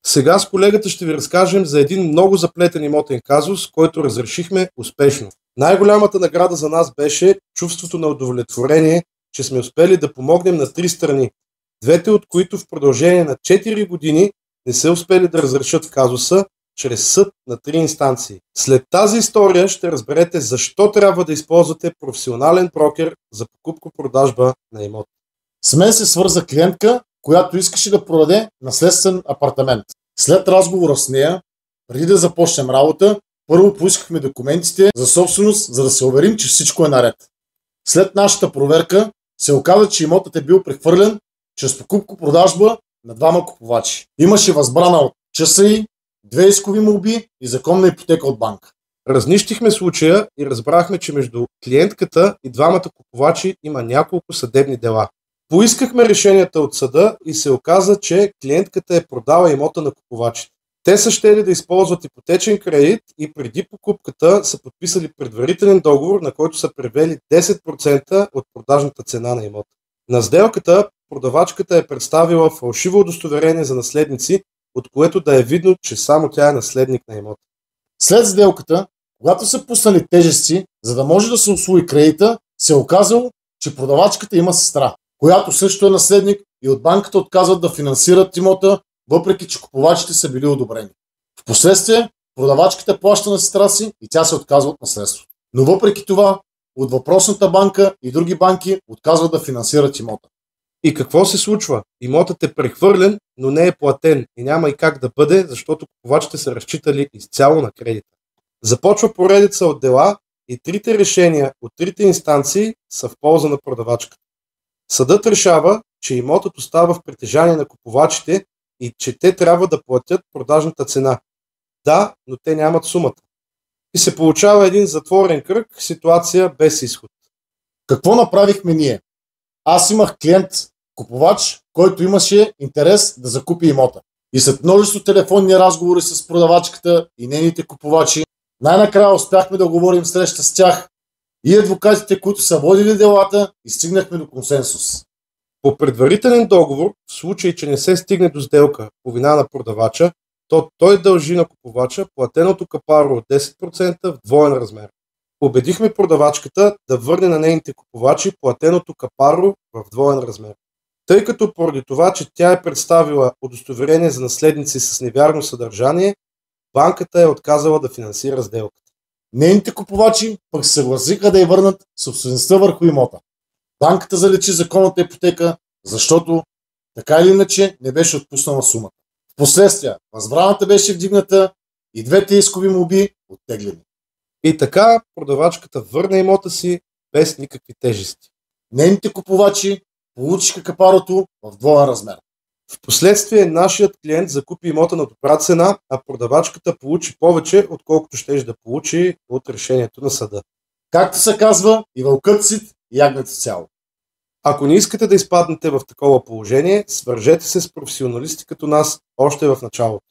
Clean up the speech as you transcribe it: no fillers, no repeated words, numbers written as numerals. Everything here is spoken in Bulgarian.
Сега с колегата ще ви разкажем за един много заплетен имотен казус, който разрешихме успешно. Най-голямата награда за нас беше чувството на удовлетворение, че сме успели да помогнем на 3 страни, двете от които в продължение на 4 години не са успели да разрешат казуса чрез съд на 3 инстанции. След тази история ще разберете защо трябва да използвате професионален брокер за покупко-продажба на имот. С мен се свърза клиентка, която искаше да продаде наследствен апартамент. След разговора с нея, преди да започнем работа, първо поискахме документите за собственост, за да се уверим, че всичко е наред. След нашата проверка се оказа, че имотът е бил прехвърлен чрез покупко-продажба на 2 купувачи. Имаше възбрана от ЧСИ, 2 искови молби и законна ипотека от банка. Разнищихме случая и разбрахме, че между клиентката и 2 купувачи има няколко съдебни дела. Поискахме решенията от съда и се оказа, че клиентката е продала имота на купувачите. Те са щели да използват ипотечен кредит и преди покупката са подписали предварителен договор, на който са превели 10% от продажната цена на имота. На сделката продавачката е представила фалшиво удостоверение за наследници, от което да е видно, че само тя е наследник на имота. След сделката, когато са пуснали тежести, за да може да се усвои кредита, се е оказало, че продавачката има сестра, която също е наследник и от банката отказват да финансират имота, въпреки че купувачите са били одобрени. Впоследствие продавачката плаща на сестра си и тя се отказва от наследство. Но въпреки това, от въпросната банка и други банки отказват да финансират имота. И какво се случва? Имотът е прехвърлен, но не е платен и няма и как да бъде, защото купувачите са разчитали изцяло на кредита. Започва поредица от дела и 3 решения от 3 инстанции са в полза на продавачката. Съдът решава, че имотът остава в притежание на купувачите и че те трябва да платят продажната цена. Да, но те нямат сумата. И се получава един затворен кръг, ситуация без изход. Какво направихме ние? Аз имах клиент, купувач, който имаше интерес да закупи имота. И след множество телефонни разговори с продавачката и нейните купувачи, най-накрая успяхме да говорим среща с тях и адвокатите, които са водили делата, и стигнахме до консенсус. По предварителен договор, в случай, че не се стигне до сделка по вина на продавача, то той дължи на купувача платеното капаро от 10% в двоен размер. Убедихме продавачката да върне на нейните купувачи платеното капаро в двоен размер. Тъй като поради това, че тя е представила удостоверение за наследници с невярно съдържание, банката е отказала да финансира сделката. Нейните купувачи пък се съгласиха да й върнат собствеността върху имота. Банката заличи законната ипотека, защото така или иначе не беше отпуснала сумата. Впоследствие възбраната беше вдигната и 2 искови молби оттеглени. И така продавачката върна имота си без никакви тежести. Нейните купувачи получиха капарото в двоен размер. Впоследствие нашият клиент закупи имота на добра цена, а продавачката получи повече, отколкото щеше да получи от решението на съда. Както се казва, и вълкът сит, и ягнето цяло. Ако не искате да изпаднете в такова положение, свържете се с професионалисти като нас още в началото.